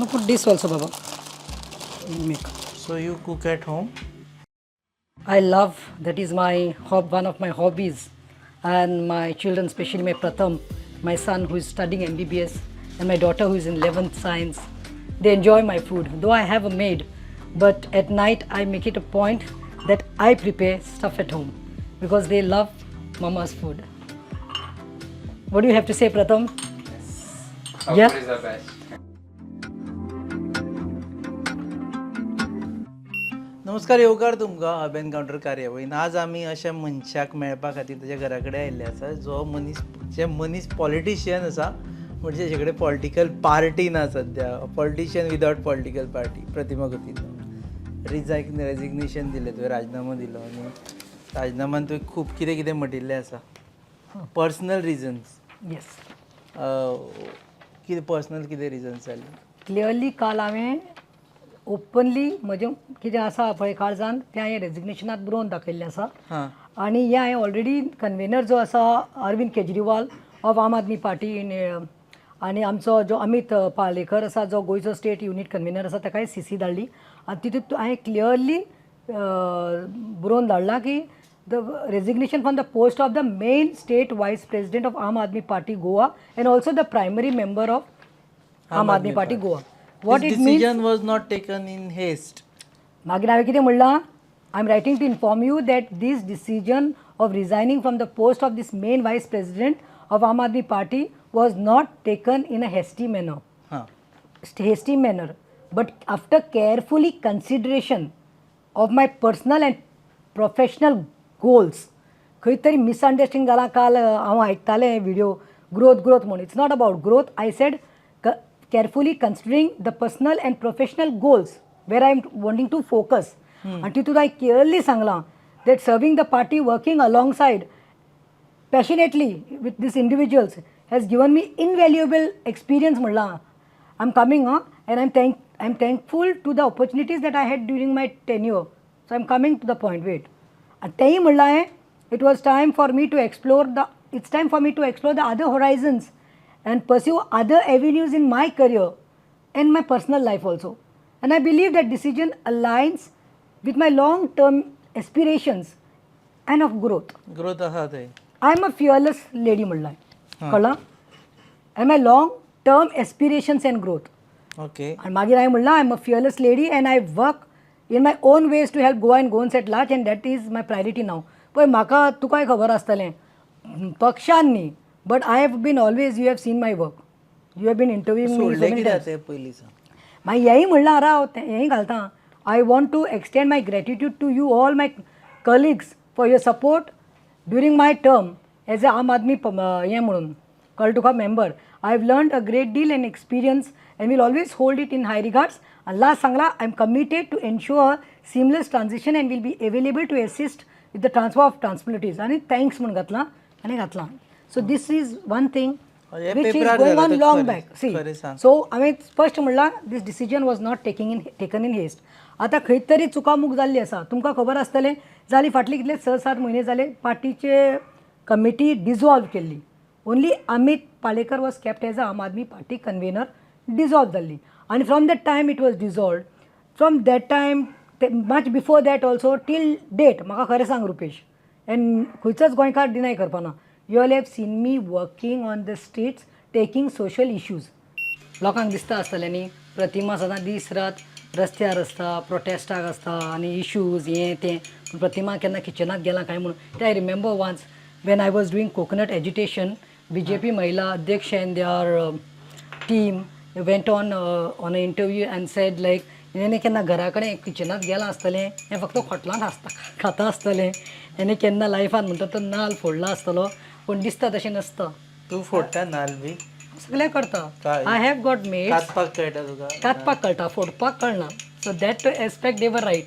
No, put this also, Baba. Make. So you cook at home? I love, that is my one of my hobbies. And my children, especially my Pratham, my son who is studying MBBS, and my daughter who is in 11th science, they enjoy my food. Though I have a maid, but at night I make it a point that I prepare stuff at home because they love mama's food. What do you have to say, Pratham? Our Yeah. food is the best. नमस्कार येवकार तुमकां hub encounter कार्यावळीन आज आमी अशा मनशाक मेळपा खातीर ताच्या घरा कडेन आयिल्ले आसा जो मनीस पॉलिटिशियन आसा म्हणजे ताचे कडेन पॉलिटिकल पार्टी ना सद्या पॉलिटिशियन विदाउट पॉलिटिकल पार्टी प्रतिमा गुतीन रेजिग्नेशन दिलें तुवें राजिनामो दिलो आनी राजिनामान तुवें खूब कितें कितें म्हणिल्लें आसा पर्सनल रिजन्स येस. कितें पर्सनल कितें रिजन्स जाली क्लियरली काल हांवें ओपनली म्हजें कितें आसा पळय काळजान तें हांवें रेजिग्नेशनांत बरोवन दाखयल्लें आसा. आनी हें हांवें ऑलरेडी कन्वेनर जो आसा अरविंद केजरीवाल ऑफ आम आदमी पार्टी आनी आमचो जो अमित पालेकर आसा जो गोंयचो स्टेट युनिट कन्वेनर आसा ताकाय CC धाडली आनी तितूंत हांवें क्लियरली बरोवन धाडलां की the resignation from the post of the main state vice president of Aam Aadmi Party Goa and also the primary member of Aam Aadmi Party Goa. What it decision was not taken in haste. मागीर हांवें कितें म्हणलां I am writing to inform you that this decision of resigning from the post of this main vice president of Aam Aadmi party was not taken in a hasty manner but after carefully consideration of my personal and professional goals. खंय तरी misunderstanding जालां काल हांव आयकतालें video growth म्हणून it's not about growth. I said carefully considering the personal and professional goals where I am wanting to focus. And तितून I clearly सांगलां that serving the party, working alongside passionately with these individuals has given me invaluable experience. म्हणलां I'm coming and I'm thankful to the opportunities that I had during my tenure. So I'm coming to the point. Wait. And तेही म्हणलां हांवें it was time for me to explore the other horizons and pursue other avenues in my career and my personal life also. And I believe that decision aligns with my long-term aspirations and of growth. Growth आहा थंय. I am a fearless lady म्हणलां कळ्ळां. And my long-term aspirations and growth. Okay. And मागीर हांवें म्हणलां I am a fearless lady and I work in my own ways to help Goans at large and that is my priority now. पळय म्हाका तुकाय खबर आसतलें पक्षान न्ही but I have been always, you have seen my work. You have been interviewing me so many times. मागीर हेंय म्हणलां राव हेंय घालतां. I want to extend my gratitude to you all my colleagues for your support during my term as a आम आदमी हें म्हणून कळ्ळें तुका member. I have learned a great deal and experience and will always hold it in high regards. And last सांगलां I am committed to ensure seamless transition and will be available to assist with the transfer of responsibilities. आनी thanks म्हणून घातलां आनी घातलां. So this is one thing which is going on long back. See, so हांवें स्पश्ट म्हणलां this decision was not taken in haste. आतां खंय तरी चुकामूक जाल्ली आसा. तुमकां खबर आसतलें जाली फाटली कितले 6-7 म्हयने जाले पार्टीचे कमिटी डिजॉल्व केल्ली. Only Amit Palekar was kept as a Aam Aadmi Party convener dissolve जाल्ली आनी from that time it was dissolve. From that time much before that also till date म्हाका खरें सांग रुपेश एन खंयचोच गोंयकार डिनाय करपाना. You all have seen me working on the streets, taking social issues. लोकांक दिसता आसतलें न्ही प्रतिमा सदां दीस रात रस्त्यार आसता प्रोटेस्टाक आसता आनी इश्यूज हें तें प्रतिमा केन्ना किचनात गेला काय म्हणून ते I remember once when I was doing coconut agitation BJP महिला अध्यक्ष and their team went on a interview and said like हेणें केन्ना घरा कडेन किचनात गेलां आसतलें हें फक्त हॉटलांत खाता आसतलें हेणें केन्ना लायफान म्हणटा तो नाल्ल फोडला आसतलो पूण दिसता तशें नसता. तूं फोडटा नाल्ल बी सगळें करता. आय हॅव गॉट मेड कातपाक कळटा तुका कातपाक कळटा फोडपाक कळना. So that to aspect they were right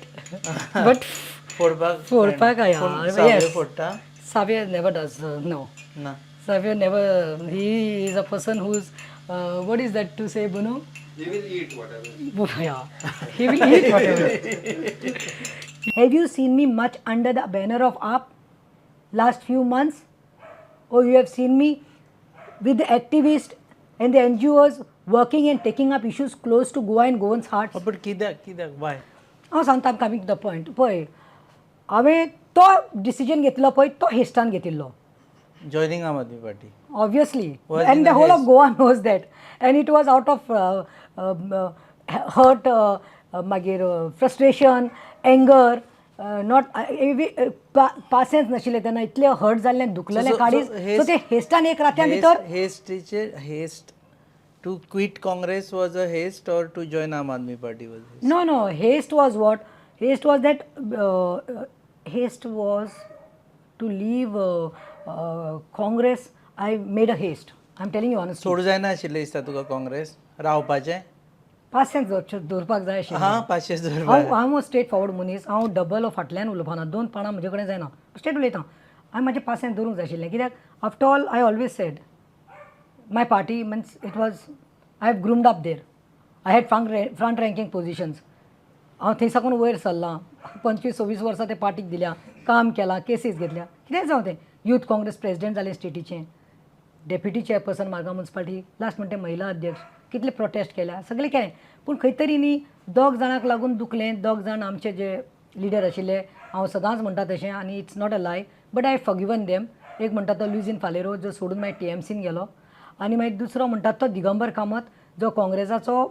but फोडपाक फोडटा सावे नेवर डज नो ना सावे never he is a person who is what is that to say Bunu? He will eat whatever. Yeah, he will eat whatever. Have you seen me much under the banner of AAP last few months? Or you have seen me with the activists and the NGOs working and taking up issues close to Goa and Goans heart. But कित्याक why हांव सांगता coming to the point. पळय, हांवें तो decision घेतलो पळय तो हेस्टान घेतिल्लो. जॉयनिंग आम Aadmi party Obviously, Was and in the a whole of haste. Goa knows that, and it was out of hurt, मागीर frustration, anger, not पासियन्स नाशिल्ले तेन्ना इतले हर्ट जाल्ले दुखलेले काडीच, सो ते हेस्टान एक रात्या भितर. Haste to quit Congress was a haste or to join Aam Aadmi party was No, haste was what? Haste was that haste was to leave Congress. I made a haste. I'm telling you honestly. सोड जायना आशिल्लें दिसता तुका काँग्रेस रावपाचें. पासियन्स दवरपाक जाय आशिल्लें. हां 500 हांव स्ट्रेट फॉरवर्ड मनीस. हांव डबल फाटल्यान उलोवपाना. 2 पानां म्हजे कडेन जायना. स्ट्रेट उलयतां. हांवें म्हाजें पासियन्स दवरूंक जाय आशिल्लें. कित्याक after all I always sed my party means it was I have groomed up there. I had front ranking positions. हांव थंय साकून वयर सरलां. 25-26 वर्सां ते पार्टीक दिल्या. काम केलां, केसीस घेतल्या. कितें जावं तें. यूथ काँग्रेस प्रेसिडेंट जालें स्टेटीचें. Deputy chairperson Margao municipality. Last म्हणटे महिला अध्यक्ष. कितले प्रोटेस्ट केल्या, सगळें केलें. पूण खंय तरी न्ही 2 जाणांक लागून दुखलें. 2 जाण आमचे जे लिडर आशिल्ले, हांव सदांच म्हणटा तशें, आनी it's not a lie, but I forgiven them. एक म्हणटा तो लुईझीन फालेरो, जो सोडून मागीर TMCन गेलो. आनी मागीर दुसरो म्हणटा तो दिगंबर कामत, जो काँग्रेसाचो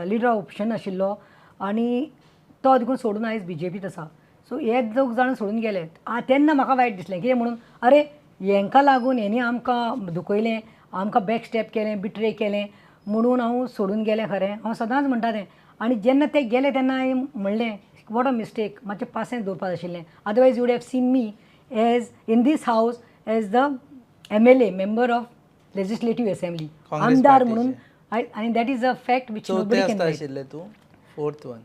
लिडर ऑफ ऑप्शन आशिल्लो, आनी तो देखून सोडून आयज BJPत आसा. सो हे 2 जाण सोडून गेले. तेन्ना म्हाका वायट दिसलें. कितें म्हणून, अरे हेंका लागून हेणी आमकां दुखयलें, आमकां बॅक स्टेप केलें, बिट्रे केलें म्हणून हांव सोडून गेलें. खरें हांव सदांच म्हणटा तें. आनी जेन्ना ते गेले तेन्ना हांवें म्हणलें वॉट अ मिस्टेक. मातशें पासियन्स दवरपाक आशिल्लें. Otherwise you would have seen me as in this house as the MLA member of legislative assembly, आमदार म्हणून. आनी that is a fact which nobody can write. आशिल्ले तूं fourth one.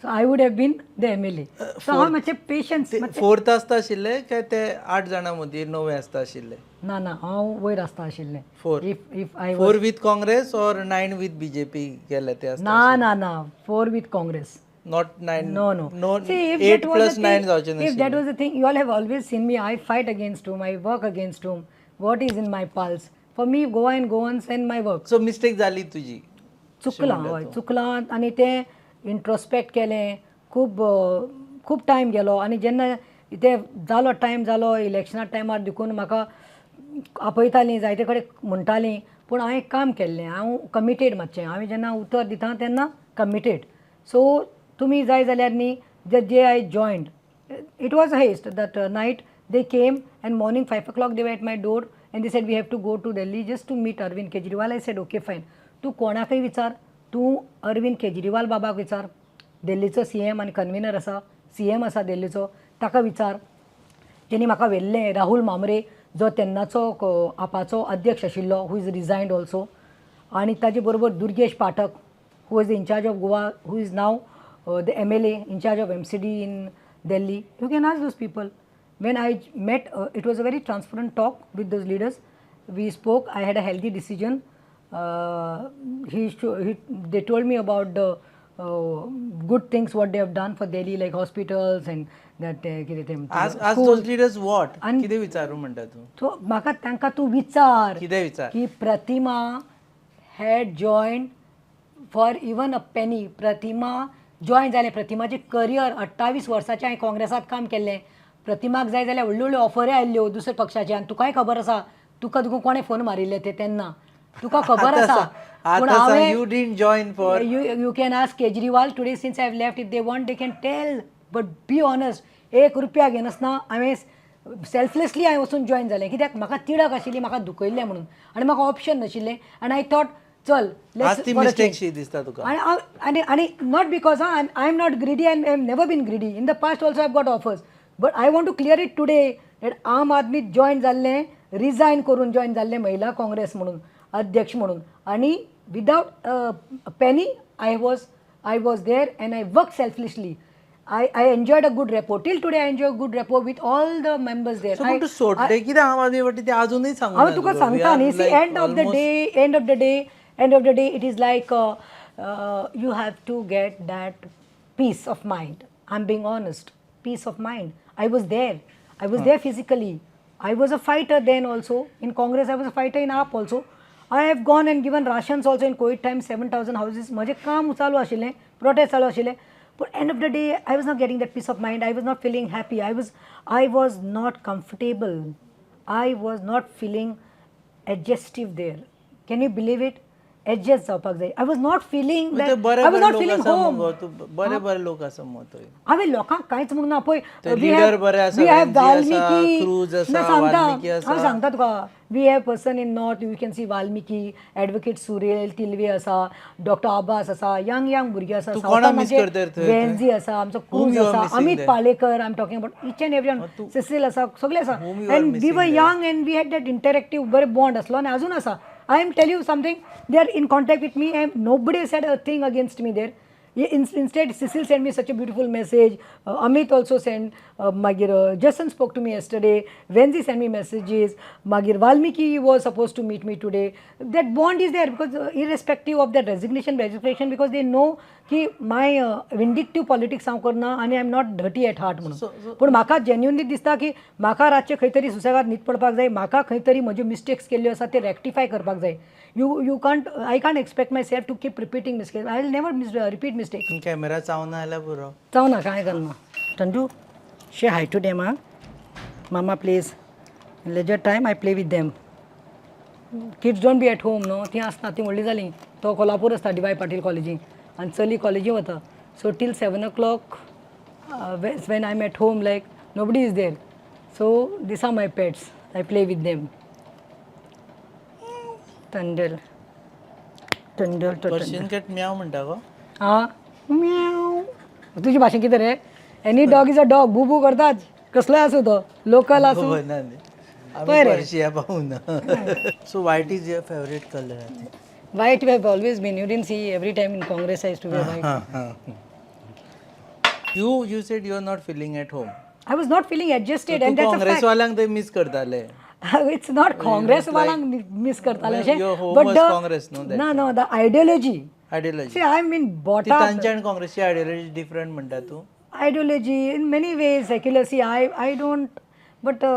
So I would have been the MLA. So हांव मातशें patience. Fourth आसता आशिल्ले काय ते 8 जाणां मदीं 9 आसता आशिल्ले. ना हांव वयर आसता आशिल्लें. Four. If I 4 with Congress और 9 विथ BJP गेले ते आसता. ना 4 with Congress. Not 9. No. No. See, if 8 that was plus the 9 thing, जावचे if नाशिल्ले. that was the thing, you all have always seen me. I fight against whom, I work against whom. What is in my pulse? For me, Goa and Goans and my work. So mistake जाली तुजी. चुकलां आनी तें introspect केलें. खूब time गेलो. आनी जेन्ना ते जालो टायम जालो इलेक्शना टायमार देखून म्हाका आपयतालीं, जायते कडेन म्हणटालीं, पूण हांवें काम केल्लें. हांव कमिटेड मातशें. हांवें जेन्ना उतर दिता तेन्ना कमिटेड. सो तुमी जाय जाल्यार न्ही जे I joined, it was haste that night they came and morning 5 o'clock they were at my door and they said we have to go to Delhi just to meet Arvind Kejriwal. I said okay fine. तूं कोणाकय विचार, तूं अरविंद केजरीवाल बाबाक विचार, दिल्लीचो CM आनी कन्विनर आसा, CM आसा दिल्लीचो, ताका विचार. जेणी म्हाका व्हेल्लें राहुल मामरे, जो तेन्नाचो आपाचो अध्यक्ष आशिल्लो, हू इज रिजायन्ड ऑल्सो, आनी ताजे बरोबर Durgesh Pathak, who is in charge of Goa, who is now the MLA in charge of MCD in Delhi. You can ask those people. When I met, it was a very transparent talk with those leaders. We spoke. I had a healthy decision. They told me about the good things what they have done for Delhi, like hospitals and that. Ask those leaders what? कितें विचारू म्हणटा तूं? So म्हाका तांकां तूं विचार कितें विचार? की प्रतिमा had joined for even a penny. Pratima join जालें. प्रतिमाचें करियर 28 वर्साचें हांवें काँग्रेसांत काम केल्लें. प्रतिमाक जाय जाल्यार व्हडल्यो व्हडल्यो ऑफरी आयल्ल्यो दुसऱ्या पक्षाचे. आनी तुकाय खबर आसा, तुका कोणें फोन मारिल्ले ते तेन्ना, तुका खबर आसा. पूण हांवें you didn't join for. You can ask Kejriwal today since I have left. If they want, they can tell. But be honest, 1 रुपया घेनासतना हांवें सेल्फलेसली हांवें वचून जॉयन जालें. कित्याक म्हाका तिडक आशिल्ली, म्हाका दुखयल्लें म्हणून, आनी म्हाका ऑप्शन नाशिल्लें. आनी आय थॉट चल आज ती मिस्टेक शी दिसता तुका. आणि not because I am not greedy and I am never been greedy. In the past also I got offers, but I want to clear it today that Aam Aadmi join जाल्लें, resign करून join जाल्लें Mahila Congress म्हणून, अध्यक्ष म्हणून. आनी without penny I was there and I work selflessly. I enjoyed a good rapport. Till today I enjoy a good rapport with all the members there. So तूं सोडलें कितें आम आदमी पार्टी ते अजूनय सांगूना. हांव तुका सांगता न्ही. See end of the day it is like you have to get that peace of mind. I'm being honest. Peace of mind. I was there physically. I was a fighter then also. In Congress I was a fighter in AAP also. I have gone and given rations also in Covid time 7,000 हावजीस म्हजें काम चालू आशिल्लें protest चालू आशिल्लें पूण end of the day I was not getting that peace of mind I was not feeling happy I was not comfortable I was not feeling adjusted there can you believe it adjust जावपाक जाय I was not feeling ते बरे I was बरे not लोक feeling आसा home मगो तू बरे बरे लोक आसा मगो थंय हांवें लोकांक कांयच म्हणूं ना पळय ते leader बरे आसा, वी हॅव वेंजी आसा, वाल्मिकी क्रूज आसा, ना सांगता वाल्मिकी आसा. हांव सांगता तुका we have person in north you can see Valmiki advocate Surel Tilve आसा डॉक्टर आबास आसा यंग भुरगीं आसा तूं कोणाक miss सावथान करता रे थंय? वेन्जी आसा आमचो Whom क्रूज you are आसा missing Amit there? Palekar I am talking about each and every one Cecil आसा सगळे आसा Whom you are and we missing were there? Young and we had that interactive बरें बॉन्ड आसलो आनी अजून आसा I am tell you something they are in contact with me and nobody said a thing against me there instead Cecil sent me such a beautiful message, Amit also sent magir Jason spoke to me yesterday, Venzi sent me messages, magir Valmiki was supposed to meet me today. That bond is there because irrespective of that resignation because they know ki my vindictive politics हांव करना आनी I am not dirty at heart म्हणून पूण म्हाका genuinely दिसता की म्हाका रातचे खंय तरी सुसेगाद न्हीद पडपाक जाय म्हाका खंय तरी म्हज्यो मिस्टेक्स केल्ल्यो आसा ते रेक्टिफाय करपाक जाय you can't I can't expect myself to keep repeating mistakes I will never repeat mistakes camera चावना जाल्यार पुरो जाऊ ना काय करना टंडू शे हाय टू डेम मामा please leisure time I play with them kids don't be at home न्हू ती आसता ती व्हडली जाली तो कोल्हापूर आसता डी वाय पाटील कॉलेजीन आनी चली कॉलेजी वता so till 7 o'clock when I am at home like nobody is there so these are my pets I play with them टंडल टंडल पर्शियन कॅट म्याव म्हणटा गो हां म्याव तुजी भाशेन कितें रे any dog is a dog बू बू करताच कसलोय आसूं तो लोकल आसूं खबर ना न्ही. आमी पळय रे. पर्शिया पावूना so what is your favourite colour white we have always been you didn't see every time in congress I used to wear white you said you are not feeling at home I was not feeling adjusted and that's a Congress fact वाल्यांक ते miss करताले it's not congress वालांक miss करताले अशें your home but was Congress, no, that no the ideology ideology see I mean bought ती up तांची आनी काँग्रेसची ideology different म्हणटा तूं ideology in many ways secular see I don't but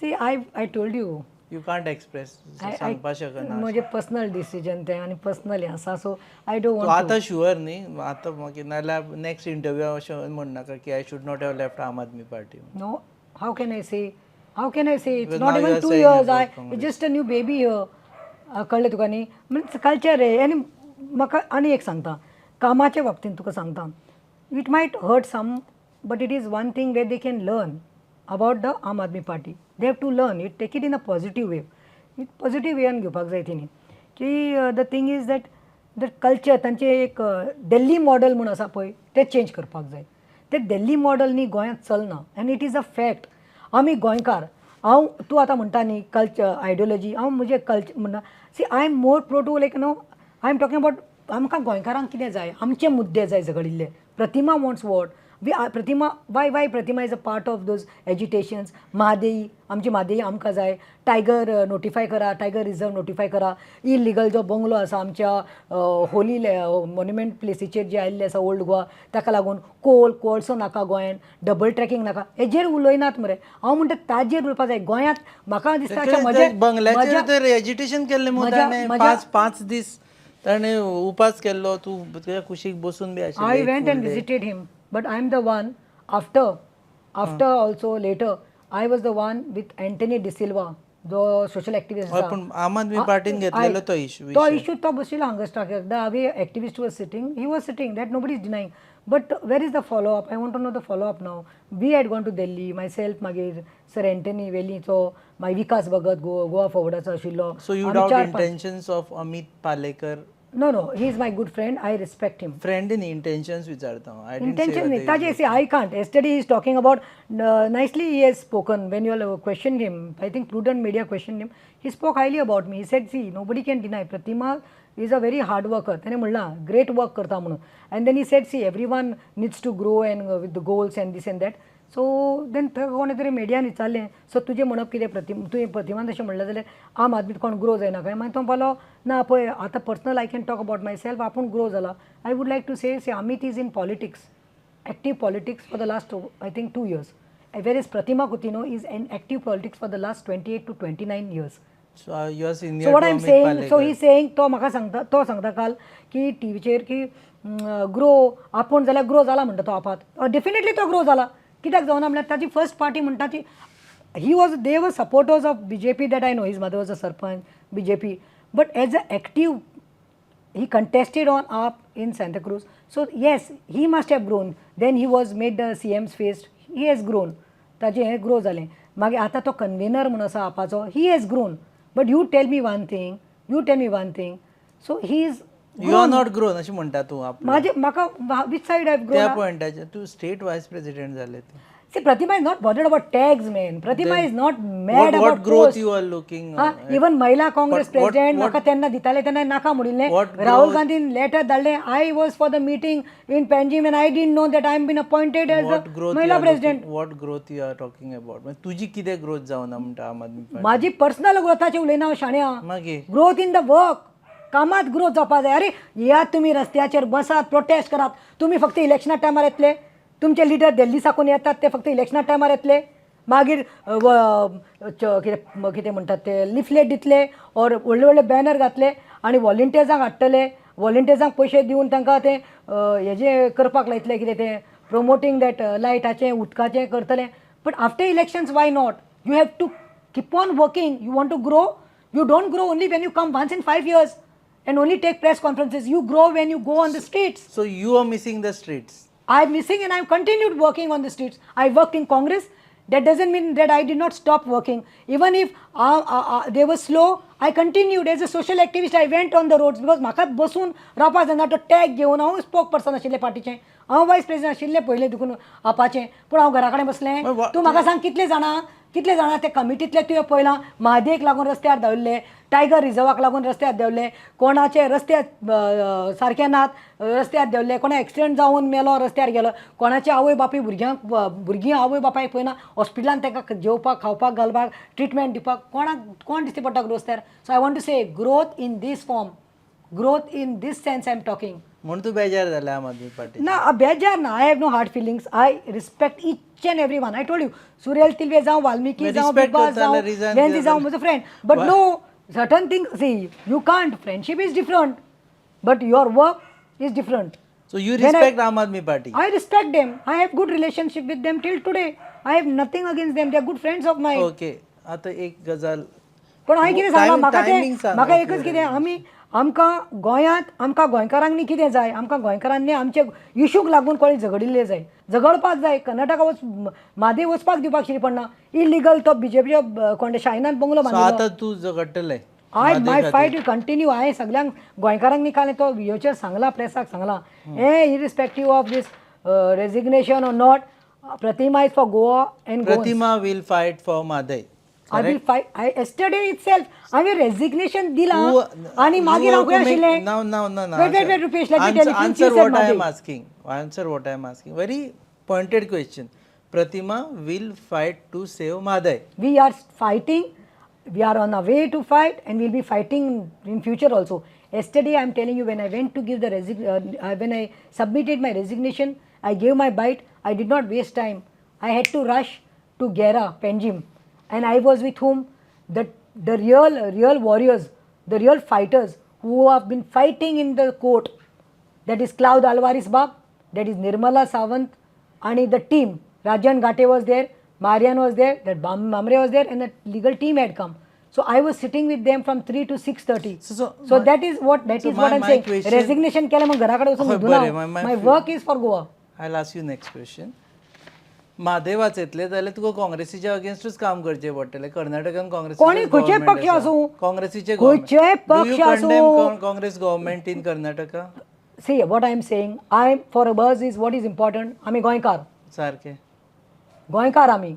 see I told you you can't express सांगपा शकना म्हजे personal decision तें आनी पर्सनली आसा सो आय डोंट तूं वॉन्ट आतां शुअर न्ही आतां मागीर नाल्यार नेक्स्ट इंटरव्यू अशें म्हणनाका की I should not have left आम Aadmi party No, how can I say? How can I say? It's Because not now you even are 2 saying years. about It's Congress. just a new baby here. कळ्ळें तुका न्ही means culture आहे आनी म्हाका आनी एक सांगता कामाच्या बाबतींत तुका सांगता it might hurt some but it is one thing where they can learn about the Aam Aadmi party they have to learn it take it in a positive way it positive वेयान घेवपाक जाय तेणी की the thing is that culture तांचें एक Delhi model म्हूण आसा पळय तें चेंज करपाक जाय ते दिल्ली मॉडल न्ही गोंयांत चलना आनी इट इज अ फॅक्ट आमी गोंयकार हांव तूं आतां म्हणटा न्ही कल्चर आयडियोलॉजी हांव म्हजे कल्चर म्हणटा see I am more pro to like no I am talking about आमकां गोंयकारांक कितें जाय आमचे मुद्दे जाय झगडिल्ले Pratima wants what we Pratima why Pratima is a part of those agitations Mhadei आमची म्हादेई आमकां जाय टायगर नोटिफाय करा टायगर रिजर्व नोटिफाय करा इलिगल जो बंगलो आसा आमच्या होली मॉन्युमेंट प्लेसीचेर जे आयिल्ले आसा ओल्ड गोवा ताका लागून कोळसो नाका गोंयान डबल ट्रॅकिंग नाका हेजेर उलयनात मरे हांव म्हणटा ताजेर उलोवपाक जाय गोंयांत म्हाका दिसता अशें बंगल्याचेर तर एज्युटेशन केल्लें मग ताणें पांच दीस ताणें उपास केल्लो तूं तुज्या कुशीक बसून बी आशिल्लें I went and visited him, but I am the one after also later I was the one with Anthony De Silva, जो सोशल एक्टिविस्ट हय, पूण आम आदमी पार्टीन घेतलेलो तो इशू तो इशू तो बशिल्लो हांगा स्टाक एकदा हांवे activist was sitting he was sitting that nobody is denying but where is the follow up I want to know the follow up now we had gone to Delhi myself मागीर sir Antony वेलीचो मागीर विकास भगत गोवा फॉवर्डाचो आशिल्लो so you doubt intentions of Amit Palekar no he is my good friend I respect him friend in intentions विचारता हांव intention nahi taje see I can't yesterday he is talking about nicely he has spoken when you all questioned him I think prudent media questioned him he spoke highly about me he said see nobody can deny Pratima is a very hard worker त्याने म्हणला great work करता म्हणून and then he said see everyone needs to grow and with the goals and this and that so then थंय कोणे तरी मिडियान विचारलें so तुजें म्हणप कितें तुवें प्रतिमान तशें म्हणलें जाल्यार आम आदमीत कोण ग्रो जायना काय मागीर तो म्हणपालो ना पळय आतां personal I can talk about myself आपूण ग्रो जाला I would like to say Amit is in politics active politics for the last I think 2 years whereas Pratima Coutinho is in active politics for the last 28 to 29 years so you are so senior what I am saying so he saying तो म्हाका सांगता काल की टीव्हीचेर की grow आपूण जाल्यार grow जाला म्हणटा तो आपात डेफिनेटली तो ग्रो जाला कित्याक जावना म्हळ्यार ताची फर्स्ट पार्टी म्हणटा ती he was they were supporters of BJP that I know. His mother was a sarpanch BJP, but as an active he contested on up in Santa Cruz. So yes, he must have grown. Then he was made the CM's face. He has grown. ताजे हे grow जालें मागीर आतां तो convenor म्हणून आसा आपाचो he has grown but you tell me one thing so he is you are not grown अशें म्हणटा तूं आपलें माझे म्हाका विच सायड हॅव त्या ग्रोन पॉयंटाचेर तूं स्टेट वायस प्रेसिडेंट जालें तूं See, Pratima is not bothered about tags, man. Pratima is not mad what about growth posts. you are looking Even Mahila Congress What- president, what- म्हाका तेन्ना दिताले तेन्ना नाका म्हणिल्लें What राहुल growth- गांधीन लेटर धाडलें I was for the meeting in Panjim and I didn't know that I am been appointed as what the growth you Mahila are president. looking- what growth you are talking about म्हणजे तुजी कितें growth जावना म्हणटा आम Aadmi party माझी personal ग्रोथाची उलयना शाण्या मागीर ग्रोथ इन द वर्क कामात ग्रोथ जावपा जाय अरे यात तुम्ही रस्त्याचेर बसात प्रोटेस्ट करात तुम्ही फक्त इलेक्शना टायमार येतले तुमचे लिडर दिल्ली साकून येतात ते फक्त इलेक्शना टायमार येतले मागीर कितें म्हणटात ते लिफलेट दितले और व्हडले व्हडले बॅनर घातले आनी वॉलंटियर्सांक हाडटले वॉलंटियर्सांक पयशे दिवन तांकां ते हेजे करपाक लायतले कितें तें प्रमोटींग दॅट लायटाचें उदकाचें करतले but after elections why not you have to keep on working you want to grow you don't grow only when you come once in 5 years and only take press conferences you grow when you go on the streets. so you are missing the streets I'm missing and I've continued working on the streets. I worked in Congress. That doesn't mean that I did not stop working. Even if they were slow, I continued as a social activist. I went on the roads because म्हाका बसून रावपा जायना तो tag घेवन हांव spoke person आशिल्लें पार्टीचें हांव वायस प्रेसिडेंट आशिल्लें पयलें देखून आपाचें पूण हांव घरा कडेन बसलें तूं म्हाका सांग कितले जाणां ते कमिटींतले तुवें पळयलां म्हादेक लागून रस्त्यार धांवल्ले टायगर रिजर्वाक लागून रस्त्यार देंवले कोणाचे रस्ते सारके नात रस्त्यार देंवले कोणा एक्सिडेंट जावन मेलो रस्त्यार गेलो कोणाचे आवय बापूय भुरगीं आवय बापायक पळयना हॉस्पिटलान तांकां जेवपाक खावपाक घालपाक ट्रिटमेंट दिवपाक कोण दिसती पडटा रस्त्यार so I want to say growth in this form growth in this sense I am talking म्हूण तूं बेजार जालें आम आदमी पार्टी ना बेजार ना I have no hard feelings I respect each and every one I told you Surel Tilve जावं वाल्मिकी जावं बिग बॉस जावं वेन्सी जावं म्हजो friend but no certain things see you can't friendship is different but your work is different so you respect Aam Aadmi Party I respect them I have good relationship with them till today I have nothing against them they are good friends of mine okay आता एक गजाल पण हांवें कितें सांगलां म्हाका timing तें सांग. म्हाका Okay, एकच कितें आमकां गोंयांत आमकां गोंयकारांक कितें जाय आमकां गोंयकारांनी आमचे इशूक लागून कोणी झगडिल्ले जाय झगडपाक जाय कर्नाटका म्हादे वचपाक दिवपाक शिरी पडना इलिगल तो बीजेपीच्या कोण शायनान बंगलो सो बांदिल्लो आता तूं झगडटलें माय फायट विल कंटिन्यू हांवें सगळ्यांक गोंयकारांक काल तो व्हिडिओचेर सांगला प्रेसाक सांगला हे irrespective of this resignation or not Pratima is for Goa and Pratima will fight for Mhadei I will fight. Yesterday itself, हांवें रेजिग्नेशन दिलां आनी मागीर हांव खंय आशिल्लें No. Wait, Rupesh, let me tell you. Answer what I am asking. Answer what I am asking. Very pointed question. Pratima will fight to save Madai. We are fighting. We are on our way to fight, and we'll be fighting in future also. Yesterday, I am telling you, when I went to give the when I submitted my resignation, I gave my bite. I did not waste time. I had to rush to Gera, Panjim. And I was with whom? The real warriors, the real fighters who have been fighting in the court. That is Cloud Alvaris Bab, that is Nirmala Sawant, and the team. Rajan Gate was there, Marian was there, that Mamre was there, and the legal team had come. So I was sitting with them from 3 to 6:30. So that is what I'm saying. Question, Resignation केले मग घराकडे वचून न्हिदून हांव. My work is for Goa. I'll ask you next question. Mhadei वाचयतले जाल्यार तुका काँग्रेसीच्या अगेन्स्टूच काम करचें पडटलें कर्नाटकान काँग्रेस कोणी खंयचेय पक्ष आसूं काँग्रेसीचे खंयचेय पक्ष आसूं Congress government in Karnataka See what I am saying, for us is what is important. आमी गोंयकार सारकें आमी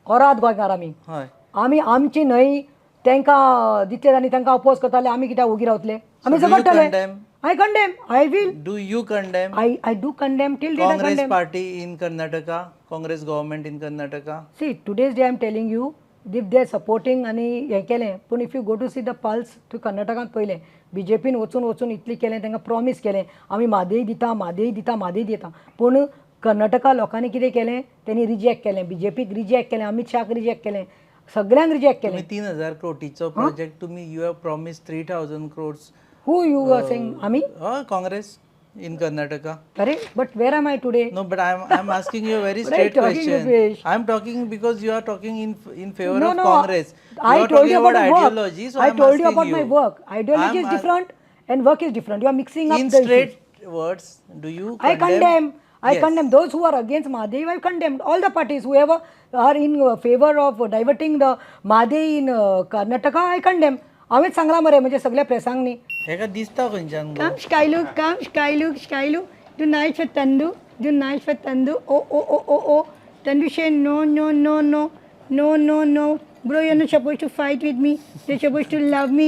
ओरात गोंयकार हय आमी आमची न्हय तांकां दितले आनी तांकां अपोज करताले आमी कित्याक उगी रावतले आमी do you झगडटले condemn? I condemn. I will. Do you condemn I do condemn till date I Congress condemn. party in Karnataka, Congress government in Karnataka? See, today's day I am telling you, if they are supporting आणि हे केलें पूण if you go to see the pulse तूं कर्नाटकांत पयलें बीजेपीन वचून इतली केलें तांकां प्रॉमीस केलें आमी म्हादय दिता पूण कर्नाटका लोकांनी कितें केलें तेणी रिजेक्ट केलें बीजेपीक रिजेक्ट केलें अमित शाक रिजेक्ट केलें सगळ्यांक रिजेक्ट केलें. तुम्ही 3,000 कोटीचो प्रोजेक्ट तुम्ही you have promise 3,000 crores. Who you are saying आमी? Congress in Karnataka. अरे but where am I today? No, but I'm asking you a very What are you straight talking, question. Rupesh? I'm talking because you are talking in favor No, of no. Congress. I You are told talking you about my ideology, work. so I I'm told you asking about my work. Ideology I'm is different and work is different. You are mixing up In the straight issues. words, do you I condemn. I Yes. condemn those who are against Mahadev. I condemned all the parties. Whoever are in favor of diverting the Mahadev in Karnataka, I condemn. हांवेंच सांगला मरे म्हणजे सगळ्या प्रेसांक न्ही. हेका दिसता खंयच्यान गो? Come Skylu, come Skylu. Do nice for Tandu. Do nice for Tandu. Oh. Tandu say no. Bro, you're not supposed to fight with me. You're supposed to love me.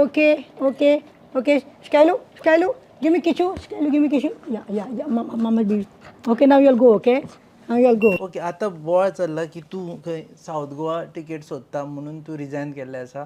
Okay. Skylu, give me kishu. Skylu, give me kishu. Yeah. Mama, please. Okay, now you'll go, okay? Now you'll go. Okay आता बोवाळ चल्ला की तूं खंय south Goa ticket सोदता म्हणून तूं resign केल्लें आसा.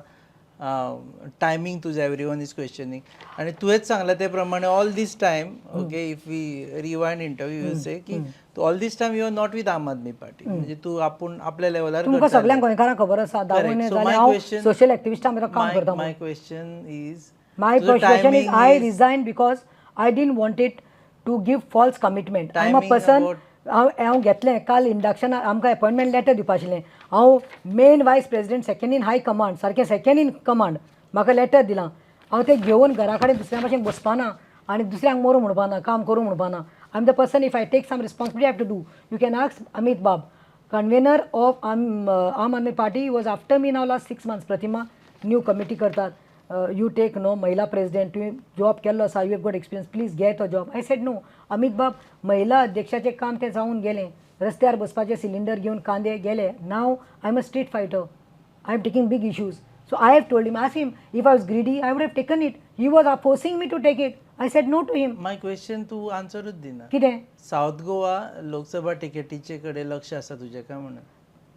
टायमींग तुजें एवरीवन इज क्वेश्चनींग आनी तुवेंच सांगलां ते प्रमाणे all this time okay if we rewind interview you say की all this time you are not with Aam Aadmi party म्हणजे तूं आपूण आपल्या लेवलार तुमकां सगळ्यांक गोंयकारांक खबर आसा 10 म्हयने जाले हांव सोशल एक्टिविस्टां भितर काम करता. My question is My question is, I resigned because I didn't want it to give false commitment. I'm a person. हांव घेतलें काल इंडक्शन आमकां अपॉयंटमेंट लेटर दिवपा आशिल्लें. हांव main vice president second in high command सारकें सेकंड इन कमांड म्हाका letter दिलां. हांव तें घेवन घरा कडेन दुसऱ्या भशेन बसपाना आनी दुसऱ्यांक मरू म्हणपाना काम करूं म्हणपाना. I am the person if I take some responsibility I have to do. You can ask Amit bab convenor of Aam Aadmi party was after me now last 6 months. Pratima new committee करतात. You take no Mahila president तुवें job केल्लो आसा you have got experience please घे तो job. I said no Amit bab Mahila अध्यक्षाचें काम तें जावन गेलें. रस्त्यार बसपाचें सिलिंडर घेवन कांदे गेले. Now I am a street fighter. I am taking big issues. So I have told him ask him if I was greedy I would have taken it. He was forcing me to take it. I said no to him. My question तूं आन्सरूच दिना. कितें south Goa Lok Sabha टिकेटीचे कडेन लक्ष आसा तुजें काय म्हणून?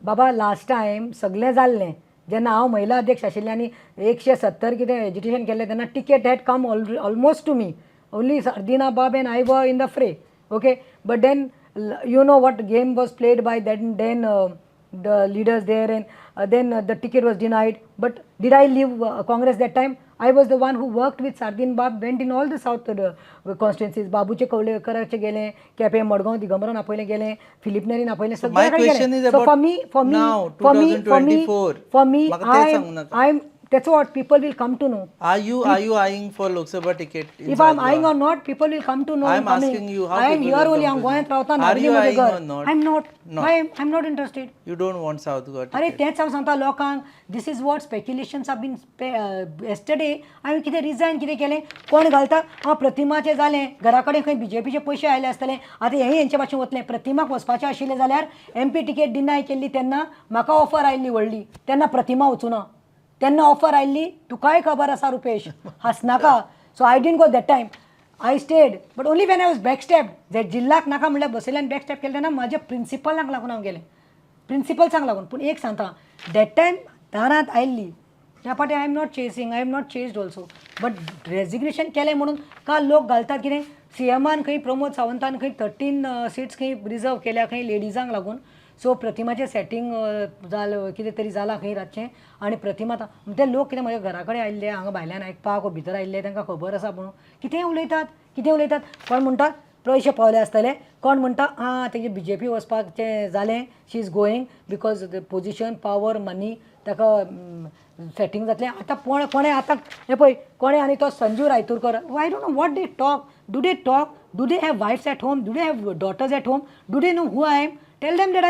बाबा लास्ट टायम सगळें जाल्लें जेन्ना हांव महिला अध्यक्ष आशिल्लें आनी 170 कितें एजिटेशन केल्लें तेन्ना ticket had come almost to me. Only Sardinha bab and I were in the fray. Okay but then you know what game was played by then the leaders there and then the ticket was denied. But did I leave Congress that time? I was the one who worked with Sardin Bab, went in all the south constituencies. बाबूचे कवळेकराचे गेले, केपें मडगांव दिगंबरान आपयलें गेलें, Philip नेरीन आपयलें my question is about now, 2024. for me म्हाका तें सांगू नाका. I'm that's what people will come to know. Are you eyeing for Lok Sabha ticket? If I'm eyeing or not, people will come to know. I'm asking you how I am people here will only. come I'm to going know. to Are you eyeing or not? I'm not. No. I'm not interested. You don't want South Goa अरे ticket. तेच हांव सांगता लोकांक. This is what speculations have been yesterday हांवें कितें resign कितें केलें कोण घालता हांव प्रतिमाचें जालें घरा कडेन खंय बीजेपीचे पयशे आयले आसतले आतां हेंय हेंचे भाशेन वतलें. प्रतिमाक वचपाचें आशिल्लें जाल्यार MP टिकेट डिनाय केल्ली तेन्ना म्हाका ऑफर आयिल्ली व्हडली तेन्ना प्रतिमा वचूना. तेन्ना ऑफर आयिल्ली तुकाय खबर आसा रुपेश हांसनाका. So I didn't go that time. I stayed but only when I was backstabbed. जे जिल्लाक नाका म्हणल्यार बसयल्यान बॅकस्टॅप केलें तेन्ना म्हाज्या प्रिंसिपलांक लागून हांव गेलें. प्रिंसिपल्सांक लागून. पूण एक सांगता दॅट टायम दारांत आयिल्ली ह्या फाटी I am not chasing. I am not chased also. But resignation केलें म्हणून काल लोक घालतात कितें CMान खंय प्रमोद सावंतान खंय 13 सीट्स खंय रिजर्व केल्या खंय लेडिजांक लागून. सो प्रतिमाचें सेटींग जालें कितें तरी जालां खंय रातचें आनी प्रतिमा ते लोक कितें म्हज्या घरा कडेन आयिल्ले हांगा भायल्यान आयकपाक भितर आयिल्ले तांकां खबर आसा म्हणून कितें उलयतात. कोण म्हणटा पयशे पावले आसतले. कोण म्हणटा तेजे BJP वचपाचें जालें she is going because the position power money ताका सेटींग जातलें. आतां कोणें आतां हें पळय कोणें आनी तो Sanju Raiturkar I don't know what they talk. Do they have wives at home? Do they have daughters at home? Do they know who I am? Tell them that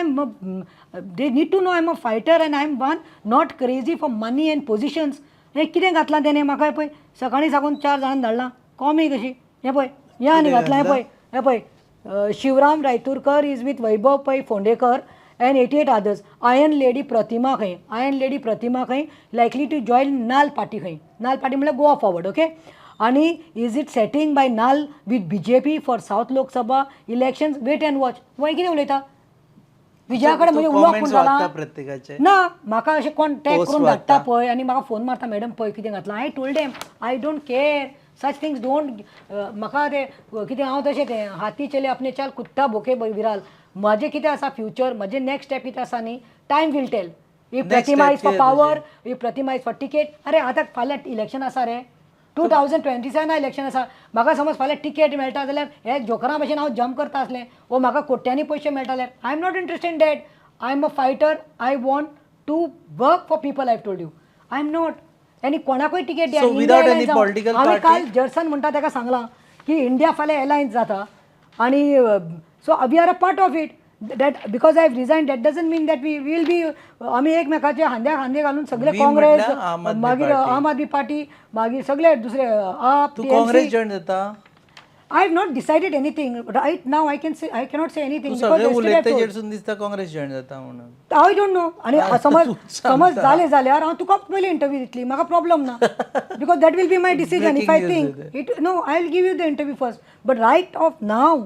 they need to know I'm a fighter and I'm one not crazy for money and positions. हे कितें घातलां तेणें म्हाका पळय सकाळीं साकून 4 जाण धाडलां कॉमी कशी. हें पळय हें आनी घातलां हें पळय शिवराम रायतुरकर इज वीथ वैभव पै Phondekar and 88 others. Iron Lady Pratima खंय likely to join NAL party खंय. NAL party म्हणल्यार गोवा फॉरवर्ड. ओके आनी is it setting by NAL with BJP for south Lok Sabha elections? Wait and watch. वय कितें उलयता विजया कडेन म्हणजे उलोवप पूण जाला प्रत्येकाचे ना. म्हाका अशें कोण टॅग करून धाडटा पळय आनी म्हाका फोन मारता मॅडम पळय कितें घातलां. I told them I don't care such things don't. म्हाका ते कितें हांव तशें तें हाती चले अपने चाल कुत्ता भोके विराल म्हजें कितें आसा फ्युचर, म्हजें नेक्स्ट स्टेप कितें आसा न्ही, time will tell. If Next Pratima step is for कितें power, if Pratima is for ticket. अरे आतां फाल्यां इलेक्शन आसा रे, 2027 इलेक्शन आसा. म्हाका समज फाल्यां टिकेट मेळटा जाल्यार हे जोकरा भशेन हांव जंप करता आसलें, वो म्हाका कोट्यांनी पयशे मेळटाले. I am not interested in that. I am a fighter. I want to work for people. I told you I am not. आनी कोणाकूय टिकेट दिया. So India without alliance any जावं. political हांवें party? काल जर्सन म्हणटा ताका सांगलां की इंडिया फाल्यां एलायन्स जाता आणि so we are a part of it. That because I have resign that doesn't mean that we will be आमी एकमेकाचे खांद्या खांदे घालून सगळे We काँग्रेस, म्हटल्यार आम आदमी मागीर party. आम आदमी पार्टी, मागीर सगळे दुसरे आप तूं काँग्रेस जॉईन जाता. I have not decided anything right now. I can say I cannot say तूं एनीथिंग सगळे उलयता तेजेरसून दिसता काँग्रेस जॉईन जाता म्हणून. I don't no. आणि समज तूं समज जालें जाल्यार हांव तुका पयलीं इंटरव्यू दितली. म्हाका प्रॉब्लम ना. Because that will be my decision. If I Breaking news think it no I will give you the interview first. But right of now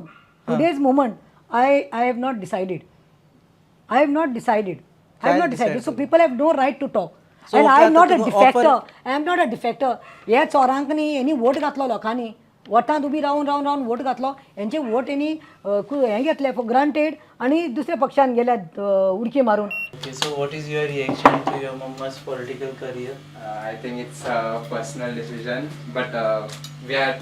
today's moment I have not decided. I have not decided. I have Can't not decided. decide. So people have no right to talk. So And I am आता not a Tuka defector. offer- I am not a defector. हे चोरांक न्ही हेणी vote घातलो लोकांनी. वोटांत उबी Ravan Ravan Ravan vote घातलो. हेंचे vote हेणी हें घेतले फॉर ग्रांटेड आणि दुसऱ्या पक्षान गेल्या उडकी मारून. Okay, so what is your reaction to your mama's political career? I think it's a personal decision, but we are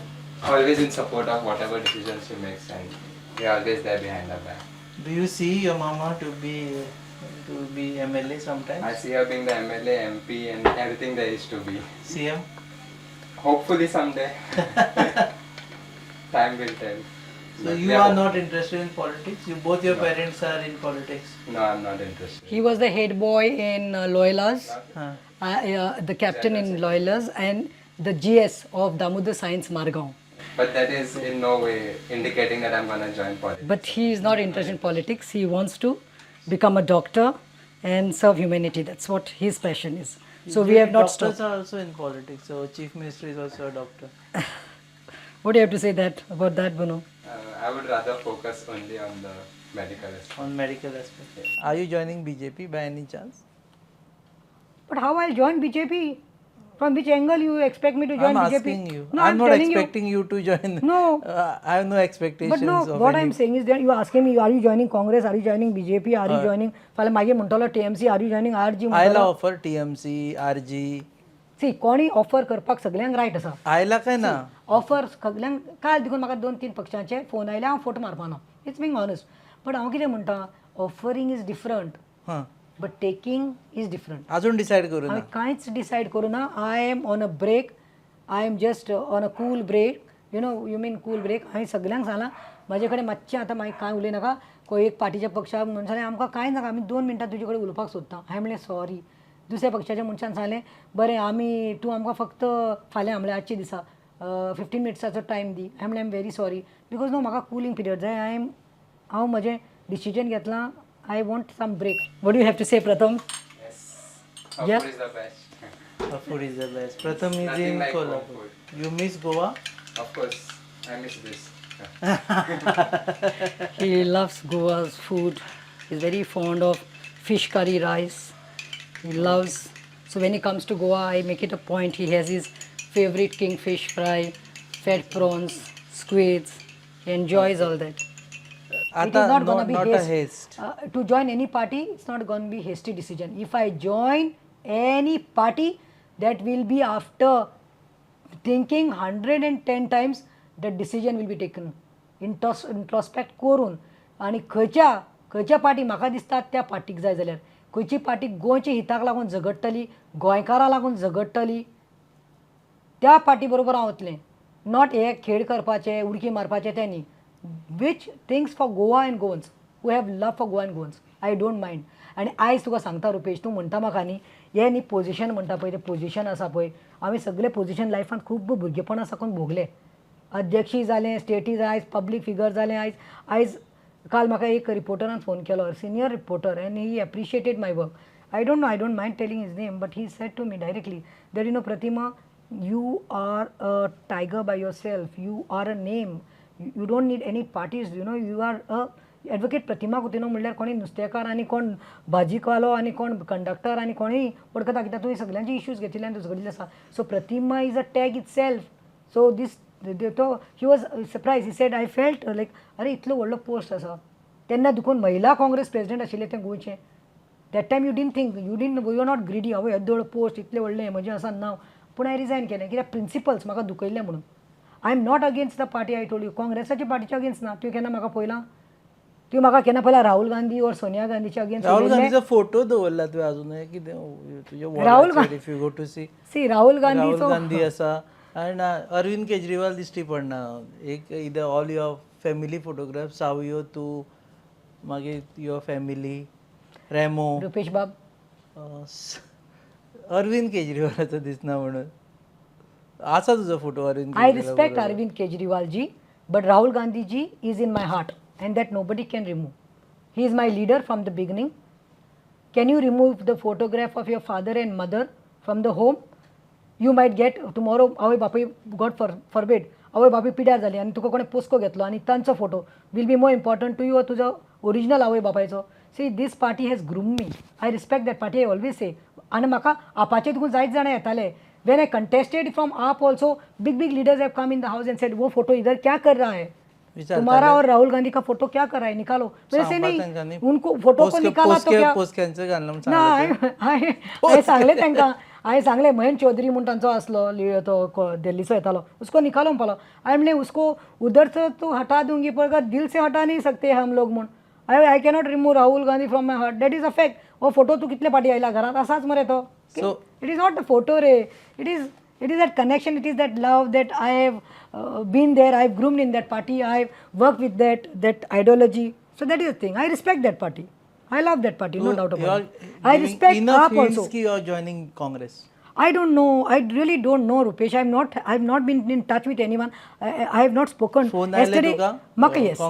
always in support of whatever decision she makes, and we are always there behind her back. Do you see your mama to be MLA sometimes? I see her being the MLA, MP, and everything there is to be. CM? Hopefully someday. Time will tell. So But you we are not interested in politics? Both your parents are in politics? No, I'm not interested. He was the head boy in Loyolas, Huh. the captain in Loyolas and the GS of Damodar Science Margaon. But that is in no way indicating that I'm gonna join politics. But he is not interested in politics. He wants to become a doctor and serve humanity. That's what his passion is. So we have not Doctors stopped. are also in politics. So chief minister is also a doctor. What do you have to say about that, Bruno? I would rather focus only on the medical aspect. On medical aspect. Are you joining BJP by any chance? But how I'll join BJP? From which angle you expect me to join I'm BJP? asking you. No, I'm not telling expecting you to join. No. I have no expectations But no, of what any. I'm saying is that you are asking me, are you joining Congress? Are you joining BJP? Are you joining? फाल्यां मागीर म्हणटलो TMC. Are you joining RG? आयला offer TMC, RG. C कोणी offer करपाक सगळ्यांक right आसा. आयला काय ना? ऑफर सगळ्यांक काल देखून म्हाका 2-3 पक्षांचे फोन आयले. हांव फोटो मारपाना. It's being honest. बट हांव कितें म्हणटा, ऑफरिंग इज डिफरंट हां. But taking is different. अजून डिसाईड करू ना. हांवें कांयच डिसायड करूं ना. I am on a break. I am just on a cool break. You mean cool break. हांवें सगळ्यांक सांगलां म्हाजे कडेन मातशें आतां मागीर कांय उलयनाका. कोई एक पार्टीच्या पक्षाक म्हणून आमकां कांय नाका. आमी 2 मिनटां तुजे कडेन उलोवपाक सोदता. हांवें म्हणलें सॉरी. दुसऱ्या पक्षाच्या मनशान सांगलें बरें आमी तूं आमकां फक्त फाल्यां म्हणल्यार आजचे दिसा 15 मिनट्साचो टायम दी. हांवें म्हणलें I am very sorry because no म्हाका कूलिंग पिरियड जाय. हांव म्हजें डिसिजन घेतलां. I want some break. What you have to say प्रथम? Our Yeah. food is the best. Our food is the best. Pratham is Nothing in like home Kolhapur. food. You miss Goa? Of course, I miss this. He loves Goa's food. He's very fond of fish curry rice. He loves. So when he comes to Goa, I make it a point. He has his favorite kingfish fry, fat prawns, squids. He enjoys all that. It आता is not going to be not a haste. To join any party, it's not going to be hasty decision. If I join any party, that will be after thinking 110 times. That decision will be taken. Introspect करून आणि खंयच्या party म्हाका दिसता त्या पार्टीक जाय जाल्यार खंयची पार्टी गोंयच्या हिताक लागून झगडटली, गोंयकारां लागून झगडटली, त्या पार्टी बरोबर हांव वतलें. नॉट हे खेळ करपाचे, उडकी मारपाचे ते न्ही. Which things for Goa and Goans who have love for Goa and Goans. I don't mind. आनी आयज तुका सांगता रुपेश, तूं म्हणटा म्हाका न्ही हे न्ही पोजिशन म्हणटा पळय, तें पोजिशन आसा पळय, आमी सगळे पोजिशन लायफान खूब भुरगेपणा साकून भोगले. अध्यक्षी जालें, स्टेटी आयज पब्लीक फिगर जालें. आयज काल म्हाका एक रिपोर्टरान फोन केलो, senior reporter, and he appreciated my work. I don't know, I don't mind telling his name, but he said to me directly that, Pratima, you are a tiger by yourself. You are a name. You don't need any parties, you are a advocate Pratima Coutinho म्हणल्यार कोणी नुस्तेकार आनी कोण भाजीवालो आनी कोण conductor आनी कोणीय वळखता, कित्याक तुवें सगळ्यांचे इश्यूज घेतिल्ले आनी झगडिल्ले आसा. So Pratima is a tag itself. So this तो he was surprise. He said I felt like अरे इतलो व्हडलो पोस्ट आसा. तेन्ना देखून महिला काँग्रेस प्रेसिडेंट आशिल्ले ते गोंयचे that time you think you are not greedy आवय येदोळ पोस्ट इतले व्हडलें म्हजें आसा नांव पूण हांवें रिजायन केलें कित्याक प्रिंसिपल्स म्हाका दुखयल्ले म्हणून I am not against the party I told you काँग्रेसाच्या पार्टीच्या अगेन्स्ट ना तुवें केन्ना म्हाका पळयलां तुवें म्हाका केन्ना पळयलां राहुल गांधी और सोनिया गांधीच्या अगेन्स्ट राहुल गांधीचा फोटो दवरला तुवें अजूनय कितें तुजे Rahul if you go to see Rahul Rahul Gandhi Gandhi आसा आनी अरविंद केजरीवाल दिश्टी पडना एक इद ऑल युअर फॅमिली फोटोग्राफ सावयो तूं मागीर युअर फॅमिली रेमो रुपेश बाब अरविंद केजरीवालाचो दिसना म्हणून आसा तुजो photo Arvind I respect Arvind Kejriwal ji, but Rahul Gandhi ji is in my heart and that nobody can remove. He is my leader from the beginning. Can you remove the photograph of your father and mother from the home? You might get tomorrow, आवय बापूय God forbid, आवय बापूय पिड्यार जाली आनी तुका कोणें POCSO घेतलो आनी तांचो photo will be more important to you और तुजो ओरिजिनल आवय बापायचो see this party has groom me I respect that party I always say आनी म्हाका आपाचे देखून जायत जाणां येताले when I contested from आप also big leaders have come in the house and said वो फोटो इधर क्या कर रहा है तुम्हारा और राहुल गांधी का फोटो क्या कर रहा है निकालो मेरे से नहीं उनको फोटो को निकाला तो क्या पोस्क्यांचं घालून ना हांवें सांगलें तांकां हांवें सांगलें महेंद्र चौधरी म्हूण तांचो आसलो तो दिल्लीचो येतालो उसको निकालो म्हणपालो हांवें म्हणलें उसको उधर से तो हटा दूंगी पर दिल से हटा नहीं सकते हम लोग म्हूण I cannot remove Rahul Gandhi from my heart that is a fact हो फोटो तूं कितले फाटी आयला घरांत आसाच मरे तो So it is not the photo ray it is that connection it is that love that I have been there I have groomed in that party I have worked with that ideology so that is the thing I respect that party I love that party no doubt about it I respect enough AAP also you are joining Congress I don't know I really don't know Rupesh I have not been in touch with anyone I have not spoken phone आयले तुका Maka yes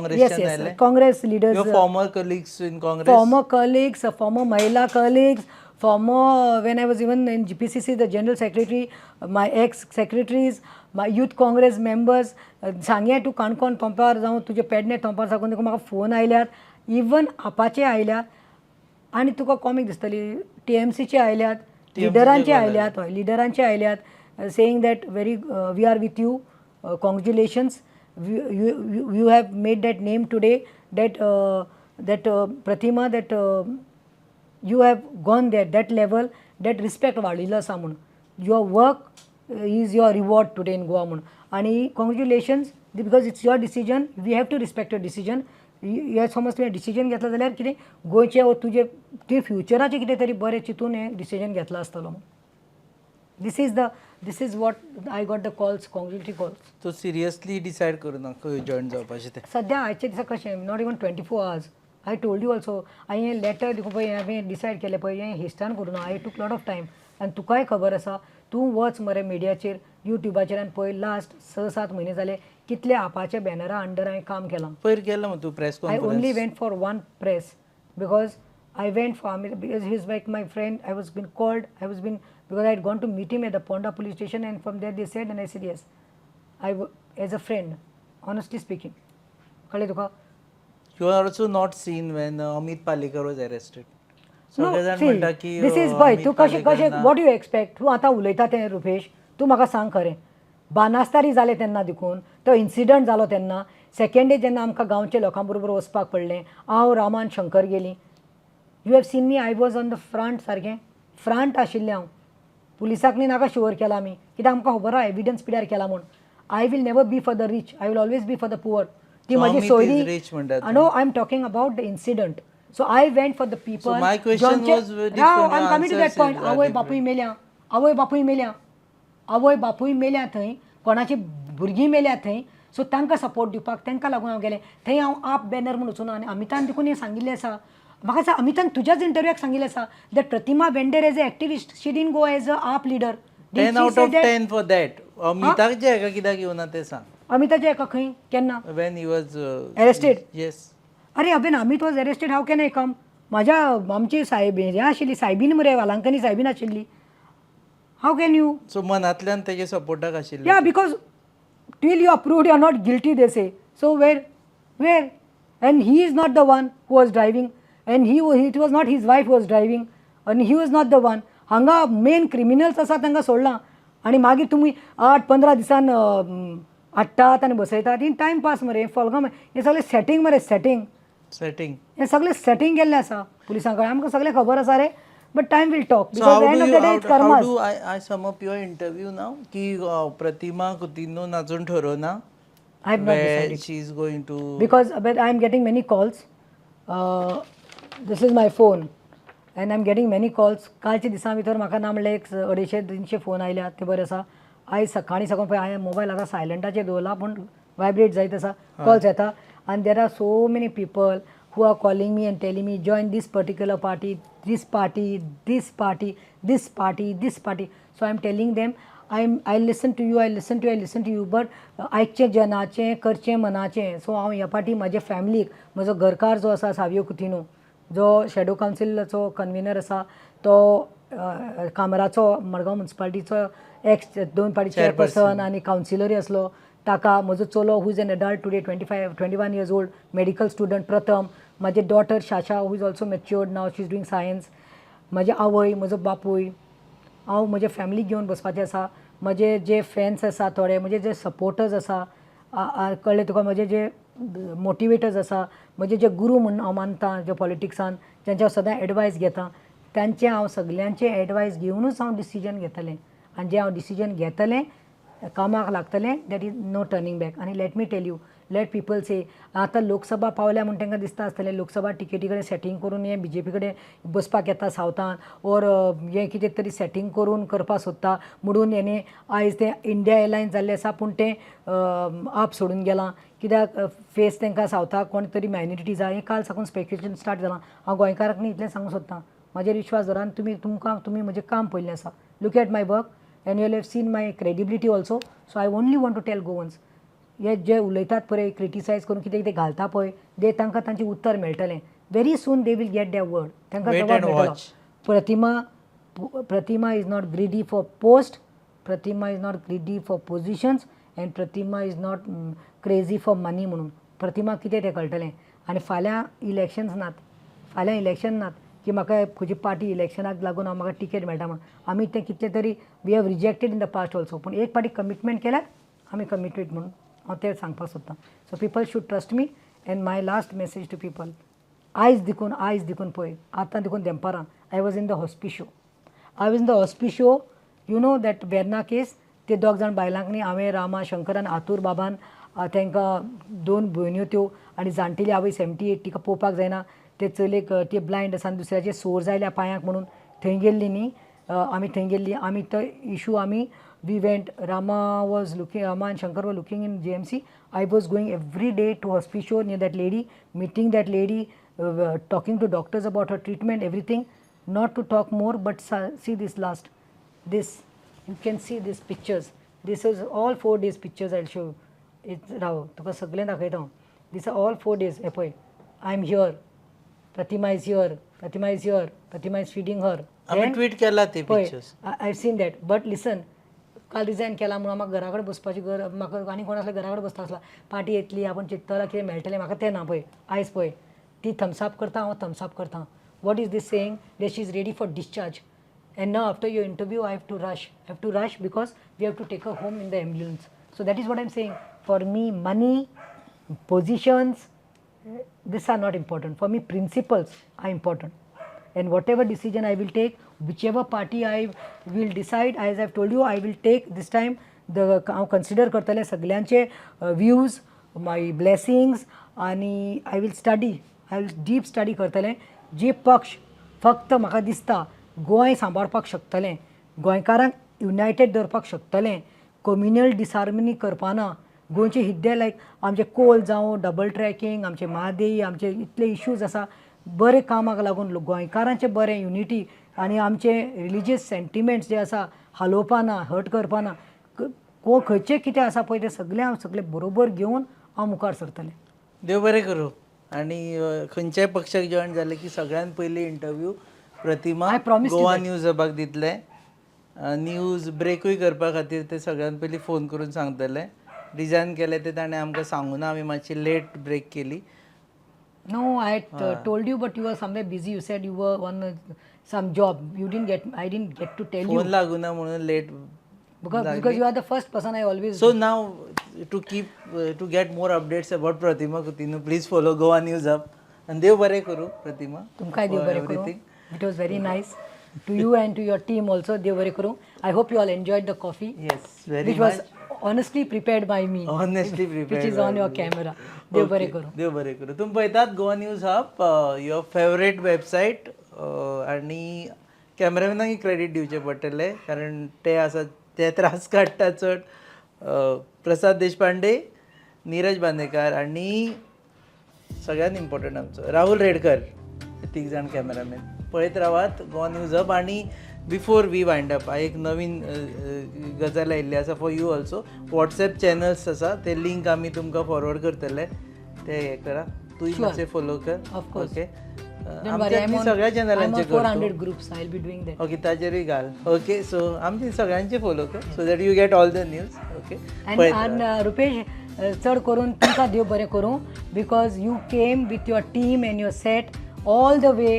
Congress leaders your former colleagues in Congress former colleagues former Mahila colleagues former when I was even in GPCC the general secretary my ex secretaries my youth congress members सांगे तूं काणकोण तोंपार जावं तुजे पेडणे तोंपार साकून तुका म्हाका phone आयल्यात even आपाचे आयल्यात आनी तुका comic दिसतली TMCचे आयल्यात लिडरांचे आयल्यात हय लिडरांचे आयल्यात saying that very we are with you congratulations you have made that name today that Pratima that you have gone there that level that respect वाडिल्लो आसा म्हूण your work is your reward today in Goa म्हूण आनी congratulations because it's your decision we have to respect your decision हे समज तुवें decision घेतलो जाल्यार कितें गोंयचे वा तुजे फ्युचराचें कितें तरी बरें चिंतून हें डिसिजन घेतलो आसतलो this is what I got the calls congratulatory calls तो सिरियसली डिसायड करूं ना खंय जॉइन जावपाचें तें सद्या आयच्या दिसा कशें not even 24 hours I told you also हांवें हें लेटर दिवून पळय हांवें डिसायड केलें पळय हें हिस्टान करूं ना आय टूक लॉट ऑफ टायम आनी तुकाय खबर आसा तूं वच मरे मिडियाचेर युट्यूबाचेर आनी पळय लास्ट 6-7 म्हयने जाले कितले आपाचे बॅनरा अंडर हांवें काम केलां पयर केला मग तूं press I conference only went for one press because I went for because he's like my friend I was been called I was been because I had gone to meet him at the Ponda police station and from there they said and I said yes as a friend honestly speaking कळ्ळें तुका You are also not seen when Amit Palekar was arrested. No, सगळेजाण see, म्हणटा की this is boy तूं कशें what do you expect तूं आतां उलयता तें रुपेश तूं म्हाका सांग खरें बानास्तारी जालें तेन्ना देखून तो इन्सिडंट जालो तेन्ना सेकेंड डे जेन्ना आमकां गांवच्या लोकां बरोबर वचपाक पडलें हांव रामान शंकर गेलीं you have seen me I was on the front सारकें फ्रंट आशिल्लें हांव पुलिसाक न्ही नाका शुवर केला आमी कित्याक आमकां खबर आहा एविडन्स पिड्यार केला म्हूण I will never be for the rich I will always be for the poor ती म्हजी सोयरी no I am talking about the incident so I went for the people So my question was very different. I am coming to that point आवय बापूय मेल्या आवय बापूय मेल्या थंय कोणाची भुरगीं मेल्या थंय सो तांकां सपोर्ट दिवपाक तांकां लागून हांव गेलें थंय हांव आप बॅनर म्हूण वचून आनी अमितान देखून हें सांगिल्लें आसा म्हाका दिसता अमितान तुज्याच इंटरव्यूक सांगिल्लें आसा that Pratima went there as a activist she didn't go as a AAP leader 10 out of 10 for that. अमिताचे हेका कित्याक येवना तें सांग. अमिताचे हेका खंय केन्ना When he was arrested? Yes. अरे अबेन Amit was arrested how can I come म्हाज्या आमची साहेब हें आशिल्ली सायबीन मरे वालांकनी सायबीन आशिल्ली हाव कॅन यू सो मनांतल्यान तेजे सपोर्टाक आशिल्लें. Yeah because till you approved you are not guilty they say so where and he is not the one who was driving and it was not his wife was driving आनी he was not the one हांगा main criminals आसा तांकां सोडलां आनी मागीर तुमी 8-15 दिसान हाडटात आनी बसयतात इन टायम पास मरे फॉलगां हें सगळें सेटींग मरे सेटींग सेटिंग. हें सगळें सेटींग केल्लें आसा पुलिसां कडेन आमकां सगळें खबर आसा रे but time will talk So how because do end of you the day it's how karmas. do I sum up your interview now? की प्रतिमा कुतिन्हो अजून ठरवना I have not where decided. she is going to. Because but I am getting many calls. This is my phone and I am getting many calls. कालच्या दिसा भितर म्हाका ना म्हणल्यार एक 250-300 phone आयल्यात ते बरें आसा. आयज सकाळीं साकून पळय हांवें मोबायल आतां सायलंटाचेर दवरला पूण वायब्रेट जायत आसा कॉल्स येता आनी there are so many people who are calling me and telling me join this particular party, this party, this party, this party, this party. So I am telling them I listen to you, I listen to you, but आयकचें जनाचें करचें मनाचें. So हांव ह्या फाटी म्हाजे फॅमिलीक म्हजो घरकार जो आसा सावियो कुतिन्हो जो शॅडो कावन्सिलाचो कन्विनर आसा तो कामराचो मडगांव म्युनिसिपालिटीचो एक्स 2 फाटी चेअरपर्सन आनी कावन्सिलरूय आसलो ताका म्हजो चलो who is an adult today 21 years old medical student प्रथम म्हाजे daughter Sasha who is also matured now she is doing science म्हाजे आवय म्हजो बापूय हांव म्हजे फॅमिली घेवन बसपाचें आसा म्हजे जे फॅन्स आसा थोडे म्हजे जे सपोर्टर्स आसा कळ्ळें तुका म्हजे जे मोटिवेटर्स आसा म्हजे जे गुरू म्हणून हांव मानतां जे पॉलिटिक्सान जेंचे हांव सदां एडवायस घेतां त्यांचे हांव सगल्यांचे एडवायस घेवनूच हांव डिसिजन घेतलें आनी जें हांव डिसिजन घेतलें कामाक लागतलें that is no turning back. आनी let me tell you let people say आतां लोकसभा पावल्या म्हण तांकां दिसता आसतलें लोकसभा टिकेटी कडेन सेटींग करून हें BJP कडेन बसपाक येता सावथान ओर हें कितें तरी सेटींग करून करपाक सोदता म्हणून हेणें आयज तें इंडिया एअरलायन्स जाल्लें आसा पूण तें आप सोडून गेलां कित्याक फेस तांकां सावथाक कोण तरी मायनॉरिटी जाय हें काल साकून स्पेक्युलेशन स्टार्ट जालां. हांव गोंयकारांक न्ही इतलें सांगूंक सोदतां म्हाजेर विश्वास दवरात तुमी म्हजें काम पळयल्लें आसा look at my work and you have seen my credibility also. So I only want to tell Goans हे जे उलयतात पळय क्रिटिसायज करून कितें कितें घालता पळय दे तांकां तांचें उत्तर मेळटलें very soon they will get their word तांकां जवाब मेळटलो. Pratima is not greedy for post, Pratima is not greedy for positions and Pratima is not crazy for money म्हणून प्रतिमा कितें तें कळटलें. आनी फाल्यां इलेक्शन्स नात की म्हाका खंयची पार्टी इलेक्शनाक लागून हांव म्हाका टिकेट मेळटा म्हण आमी तें कितलें तरी we have rejected in the past also पूण एक पार्टी कमिटमेंट केल्यार आमी कमिटेड म्हणून हांव तें सांगपाक सोदतां. So people should trust me and my last message to people आयज देखून पळय आतां देखून दनपारां I was in the hospital you know that Verna case ते 2 जाण बायलांक न्ही हांवें रामा शंकरान आतूर बाबान तांकां 2 भयण्यो त्यो आनी जाणटेली आवय 78 तिका पळोवपाक जायना ते चलयेक ती ब्लायंड आसा आनी दुसऱ्याचे सोर जायल्या पांयांक म्हणून थंय गेल्ली न्ही आमी तो issue we went Rama and Shankar were looking in JMC. I was going every day to hospital near that lady, meeting that lady, talking to doctors about her treatment, everything. Not to talk more, but see this. You can see these pictures. This is all 4 days pictures I'll show you. It's राव तुका सगळें दाखयता हांव. These are all 4 days. हे पळय I am here. Pratima is here. Pratima is feeding her. आम्ही tweet केला ते पळय pictures. I seen that but listen काल रिजायन केला म्हणून म्हाका घरा कडेन बसपाची म्हाका आनी कोण आसल्यार घरा कडेन बसता आसला पार्टी येतली आपूण चिंततलो कितें मेळटलें म्हाका तें ना पळय आयज पळय ती थम्सअप करता हांव थम्सअप करता. What is this saying that she is ready for discharge and now after your interview I have to rush because we have to take a home in the ambulance. So that is what I am saying for me many positions this are not important. For me principles are important and whatever decision I will take, whichever party I will decide, as I've told you I will take this time हांव consider करतलें सगल्यांचे views माय blessings आनी I will deep study करतलें जे पक्ष फक्त म्हाका दिसता गोंय सांबाळपाक शकतलें गोंयकारांक युनायटेड दवरपाक शकतलें कम्युनल डिसहार्मनी करपाना गोंयचे हिद्दे लायक आमचे कोल जावं डबल ट्रॅकिंग आमचे म्हादेई आमचे इतले इश्यूज आसा बरे कामाक लागून गोंयकारांचें बरें युनिटी आनी आमचे रिलिजियस सेंटिमेंट्स जे आसा हालोवपाना हर्ट करपाना खंयचें कितें आसा पळय तें सगळें बरोबर घेवन हांव मुखार सरतलें. देव बरें करूं. आनी खंयच्याय पक्षाक जॉयन जालें की सगळ्यान पयली इंटरव्यू प्रतिमा गोवा न्यूज हबाक दितले. न्यूज ब्रेकूय करपा खातीर ते सगळ्यान पयलीं फोन करून सांगतले. रिजायन केलें ते ताणें आमकां सांगूना आमी मातशी लेट ब्रेक केली. No, I told you, but you were somewhere busy. You said you were on some job. I didn't get to tell you. Phone लागूना म्हणून late. Because you are the first person I always. So now to get more updates about Pratima Coutinho, please follow Goa News Hub. आनी देव बरें करूं प्रतिमा तुमकांय देव बरें करूं. Everything. It was very nice to you and to your team also. देव बरें करूं. I hope you all enjoyed the coffee yes very which was honestly prepared by me, honestly prepared which is on your camera. देव बरें करूं. देव बरें करूं. तुमी पळयतात Goa news hub, your favourite website. आनी कॅमेरामॅनाक क्रेडीट दिवचें पडटलें कारण ते आसा ते त्रास काडटा चड. प्रसाद देशपांडे, नीरज बांदेकार आनी सगळ्यांत इम्पॉर्टंट आमचो राहुल रेडकर, तीग जाण कॅमेरामॅन. पळयत रावात गोवा न्यूज हब. आनी बिफोर वी वायंड अप हांव एक नवीन गजाल आयिल्ली आसा for you also. WhatsApp channels आसा ते लिंक आमी तुमकां फॉरवर्ड करतले. ते हे करा. तूंय मातशें फॉलो कर. Of course. Okay. Don't worry, I'm सगळ्या on चॅनलांचे 400 groups. I'll be doing that. Okay ताचेरूय घाल. ओके सो आमचे सगळ्यांचे फॉलो कर so that you get all the news. Okay And Rupesh, चड करून तुमकां देव बरें करूं because you came with your team and your set all the way.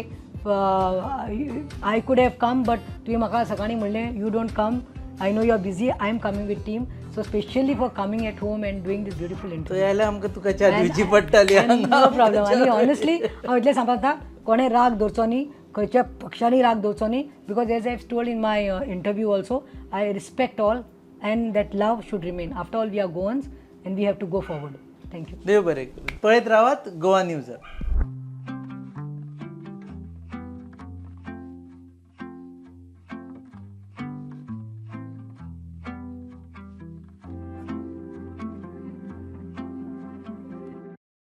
I could have come but तुवें म्हाका सकाळीं म्हणलें you don't come. I know you are busy. I am coming with team. So specially for coming at home and doing this beautiful तो interview. यायला आमकां तुका च्या दिवची पडटली. No problem. आनी ऑनेस्टली हांव इतलें सांगता कोणें राग धरचो न्ही, खंयच्या पक्षांनी राग धरचो न्ही because as I told in my interview also I respect all and that love should remain. After all we are Goans and we have to go forward. Thank you. देव बरें करूं. पळयत रावात गोवा न्यूज.